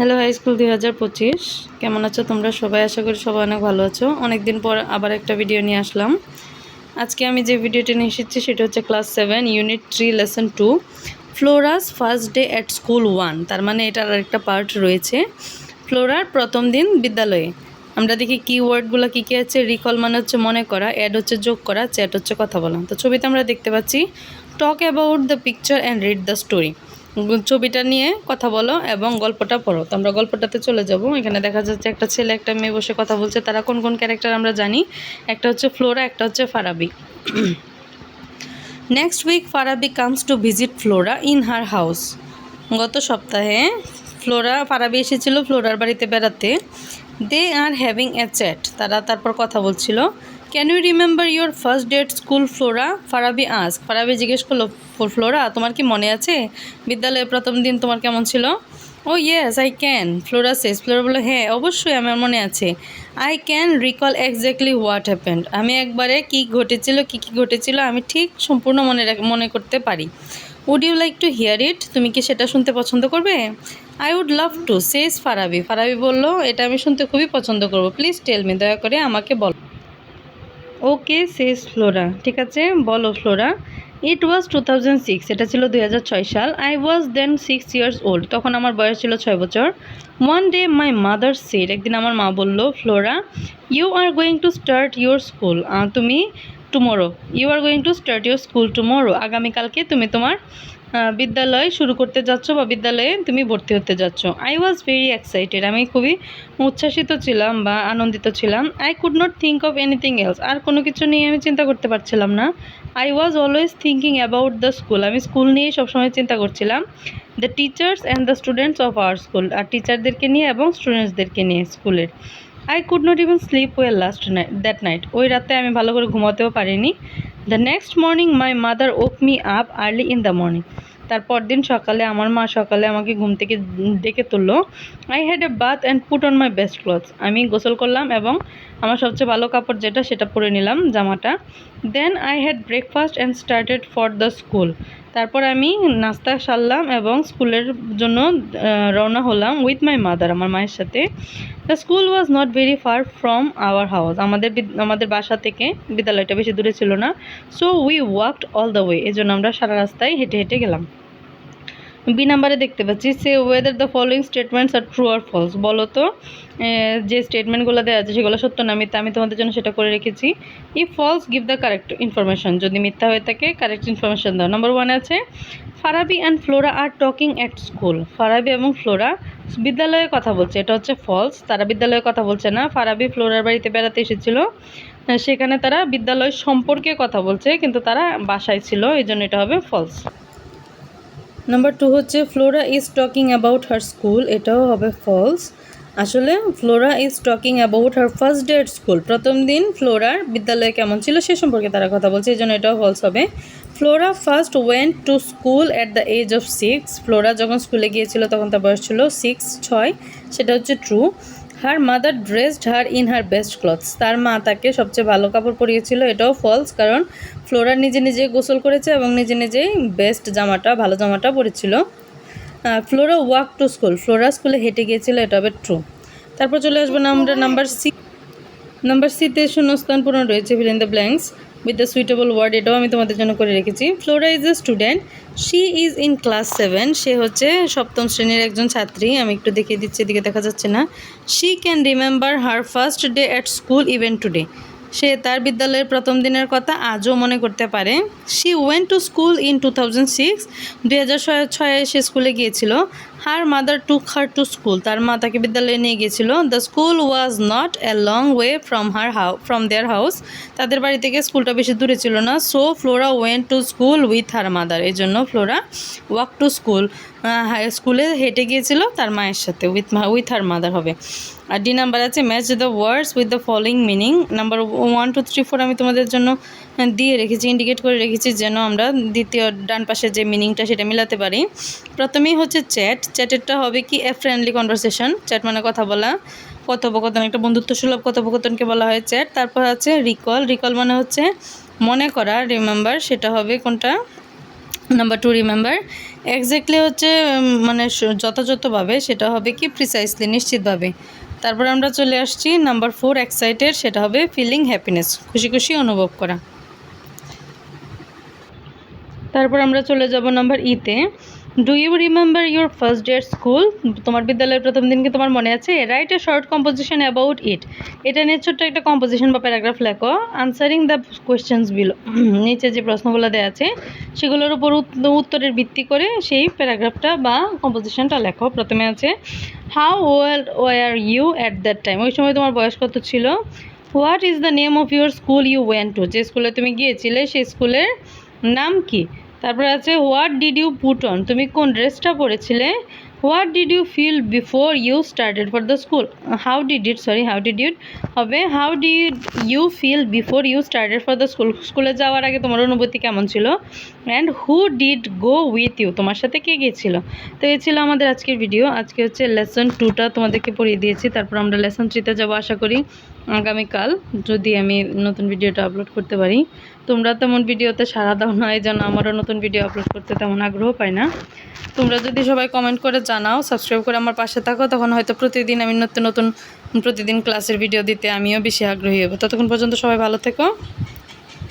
Hello hi school 2025 কেমন আছো তোমরা সবাই? আশা করি সবাই অনেক ভালো আছো। অনেক দিন পর আবার একটা ভিডিও নিয়ে আসলাম। আজকে আমি যে ভিডিওটি নিয়ে এসেছি সেটা হচ্ছে class 7 unit 3 lesson 2 Flora's first day at school 1। তার মানে এটার আরেকটা পার্ট রয়েছে, ফ্লোরার প্রথম দিন বিদ্যালয়ে। আমরা দেখি কিওয়ার্ডগুলো কী কী আছে। রিকল মানে হচ্ছে মনে করা, অ্যাড হচ্ছে যোগ করা, চ্যাট হচ্ছে কথা বলা। তো ছবিতে আমরা দেখতে পাচ্ছি talk about the picture and read the story. ছবিটা নিয়ে কথা বলো এবং গল্পটা পড়ো। তো আমরা গল্পটাতে চলে যাব। এখানে দেখা যাচ্ছে একটা ছেলে একটা মেয়ে বসে কথা বলছে। তারা কোন কোন ক্যারেক্টার আমরা জানি। একটা হচ্ছে ফ্লোরা, একটা হচ্ছে Farabi. Next week Farabi comes to visit Flora in her house. গত সপ্তাহে ফারাবি এসেছিল ফ্লোরার বাড়িতে বেড়াতে। দে আর হ্যাভিং এ চ্যাট, তারা তারপর কথা বলছিল। Can you remember your first day at school Flora? Farabi Farabi জিজ্ঞেস করলো, ফ্লোরা তোমার কি মনে আছে বিদ্যালয়ের প্রথম দিন তোমার কেমন ছিল? Oh yes I can, Flora says. Flora বললো, হ্যাঁ অবশ্যই আমার মনে আছে। I can recall exactly what happened, আমি একবারে কী ঘটেছিল আমি ঠিক সম্পূর্ণ মনে করতে পারি। Would you like to hear it, তুমি কি সেটা শুনতে পছন্দ করবে? I would love to says Farabi. Farabi বলল, এটা আমি শুনতে খুবই পছন্দ করব। প্লিজ টেল মি, দয়া করে আমাকে বলো। ওকে সেস ফ্লোরা, ঠিক আছে বলো ফ্লোরা। ইট ওয়াজ 2006, এটা ছিল 2006 সাল। I was then 6 years old, তখন আমার বয়স ছিল 6 বছর। One day my mother said, একদিন আমার মা বলল, Flora you are going to start your school you are going to start your school tomorrow, আগামীকালকে তুমি তোমার বিদ্যালয় শুরু করতে যাচ্ছ বা বিদ্যালয়ে তুমি ভর্তি হতে যাচ্ছ। আই ওয়াজ ভেরি এক্সাইটেড, আমি খুবই উচ্ছ্বাসিত ছিলাম বা আনন্দিত ছিলাম। I could not think of anything else, আর কোনো কিছু নিয়ে আমি চিন্তা করতে পারছিলাম না। I was always thinking about the school, আমি স্কুল নিয়েই সবসময় চিন্তা করছিলাম। The teachers and the students of our school, আর টিচারদেরকে নিয়ে এবং স্টুডেন্টসদেরকে নিয়ে স্কুলের। I could not even sleep well that night, ওই রাতে আমি ভালো করে ঘুমাতেও পারিনি। The next morning my mother woke me up early in the morning, তারপর দিন সকালে আমার মা আমাকে ঘুম থেকে ডেকে তুললো। I had a bath and put on my best clothes, আমি গোসল করলাম এবং আমার সবচেয়ে ভালো কাপড় যেটা সেটা পরে নিলাম, জামাটা। Then I had breakfast and started for the school, তারপর আমি নাস্তা সারলাম এবং স্কুলের জন্য রওনা হলাম উইথ মাই মাদার, আমার মায়ের সাথে। The school was not very far from our house, আমাদের বাসা থেকে বিদ্যালয়টা বেশি দূরে ছিল না। So we walked all the way, এই জন্য আমরা সারা রাস্তায় হেঁটে হেঁটে গেলাম। বি নাম্বারে দেখতে পাচ্ছি, সে whether the following statements are true or false, বলো তো যে স্টেটমেন্টগুলো দেওয়া আছে সেগুলো সত্য না মিথ্যা, আমি তোমাদের জন্য সেটা করে রেখেছি। If false give the correct information, যদি মিথ্যা হয়ে থাকে কারেক্ট ইনফরমেশন দাও। নাম্বার 1 আছে Farabi and Flora are talking at school, Farabi এবং ফ্লোরা বিদ্যালয়ে কথা বলছে, এটা হচ্ছে ফলস। তারা বিদ্যালয়ে কথা বলছে না, ফারাবি ফ্লোরার বাড়িতে বেড়াতে এসেছিল, সেখানে তারা বিদ্যালয় সম্পর্কে কথা বলছে কিন্তু তারা বাসায় ছিল, এই জন্য এটা হবে ফলস। নাম্বার 2 হচ্ছে Flora is talking about her school, এটাও হবে ফলস। আসলে Flora is talking about her first day at school, প্রথম দিন ফ্লোরার বিদ্যালয়ে কেমন ছিল সে সম্পর্কে তারা কথা বলছে, এই জন্য এটাও ফলস হবে। Flora first went to school at the age of 6, Flora যখন স্কুলে গিয়েছিল তখন তার বয়স ছিল 6, সেটা হচ্ছে true. Her mother dressed her in her best clothes, তার মা তাকে সবচেয়ে ভালো কাপড় পরিয়েছিল, এটাও ফলস, কারণ ফ্লোরা নিজে নিজে গোসল করেছে এবং নিজে নিজেই বেস্ট ভালো জামাটা পরেছিল। Flora walk to school, Flora স্কুলে হেঁটে গিয়েছিল, এটা হবে ট্রু। তারপর চলে আসবো আমরা নাম্বার সিতে শূন্যস্থান পূরণ রয়েছে, fill in the blanks with the suitable word, এটাও আমি তোমাদের জন্য করে রেখেছি। Flora is a student, she is in class 7, সে হচ্ছে সপ্তম শ্রেণীর একজন ছাত্রী। আমি একটু দেখিয়ে দিচ্ছি, এদিকে দেখা যাচ্ছে না। She can remember her first day at school even today, সে তার বিদ্যালয়ের প্রথম দিনের কথা আজও মনে করতে পারে। She went to school in 2006, 2006 সে স্কুলে গিয়েছিল। Her mother took her to school, তার মা তাকে বিদ্যালয়ে নিয়ে গিয়েছিল। The school was not a long way from their house, তাদের বাড়ি থেকে স্কুলটা বেশি দূরে ছিল না। So Flora went to school with her mother, এই জন্য ফ্লোরা ওয়াক টু স্কুল, স্কুলে হেঁটে গিয়েছিল তার মায়ের সাথে, উইথ হার মাদার হবে। আর ডি নাম্বার আছে match the words with the following meaning. Number 1, 2, 3, 4 আমি তোমাদের জন্য দিয়ে রেখেছি, ইন্ডিকেট করে রেখেছি যেন আমরা দ্বিতীয় ডান পাশে যে মিনিংটা সেটা মিলাতে পারি। প্রথমেই হচ্ছে চ্যাটেরটা হবে কি এ ফ্রেন্ডলি কনভারসেশন, চ্যাট মানে কথা বলা, কথোপকথন, একটা বন্ধুত্ব সুলভ কথোপকথনকে বলা হয় চ্যাট। তারপর আছে রিকল মানে হচ্ছে মনে করা, রিমেম্বার, সেটা হবে কোনটা নাম্বার 2 রিমেম্বার, এক্স্যাক্টলি হচ্ছে মানে যথাযথভাবে, সেটা হবে কি প্রিসাইসলি, নিশ্চিতভাবে। তারপর আমরা চলে আসছি নাম্বার 4 এক্সাইটেড, সেটা হবে ফিলিং হ্যাপিনেস, খুশি খুশি অনুভব করা। তারপর আমরা চলে যাব নাম্বার ইতে, do you remember your first day at school, তোমার বিদ্যালয়ের প্রথম দিন কি তোমার মনে আছে? Write a short composition about it, এটা নিয়ে ছোট্ট একটা কম্পোজিশন বা প্যারাগ্রাফ লেখো। আনসারিং দ্য কোয়েশ্চেন্স বিলো, নিচে যে প্রশ্নগুলো দেওয়া আছে সেগুলোর উপর উত্তরের ভিত্তি করে সেই প্যারাগ্রাফটা বা কম্পোজিশনটা লেখো। প্রথমে আছে how old were you at that time, ওই সময় তোমার বয়স কত ছিল? What is the name of your school you went to, যে স্কুলে তুমি গিয়েছিলে সেই স্কুলের নাম কি? তারপরে আছে what did you put on, তুমি কোন ড্রেসটা পরেছিলে? What did you feel before you started for the school, how did it হবে how did you feel before you started for the school, স্কুলে যাওয়ার আগে তোমার অনুভূতি কেমন ছিল? And who did go with you, তোমার সাথে কে গিয়েছিল? তো এই ছিল আমাদের আজকের ভিডিও। আজকে হচ্ছে লেসন 2টা তোমাদেরকে পড়িয়ে দিয়েছি, তারপর আমরা লেসন 3তে যাবো আশা করি আগামীকাল, যদি আমি নতুন ভিডিওটা আপলোড করতে পারি। তোমরা তেমন ভিডিওতে সাড়া দাও না, এই জন্য আমারও নতুন ভিডিও আপলোড করতে তেমন আগ্রহ পাই না। তোমরা যদি সবাই কমেন্ট করে জানাও, সাবস্ক্রাইব করে আমার পাশে থাকো, তখন হয়তো প্রতিদিন আমি নতুন নতুন প্রতিদিন ক্লাসের ভিডিও দিতে আমিও বেশি আগ্রহী হব। ততক্ষণ পর্যন্ত সবাই ভালো থেকো।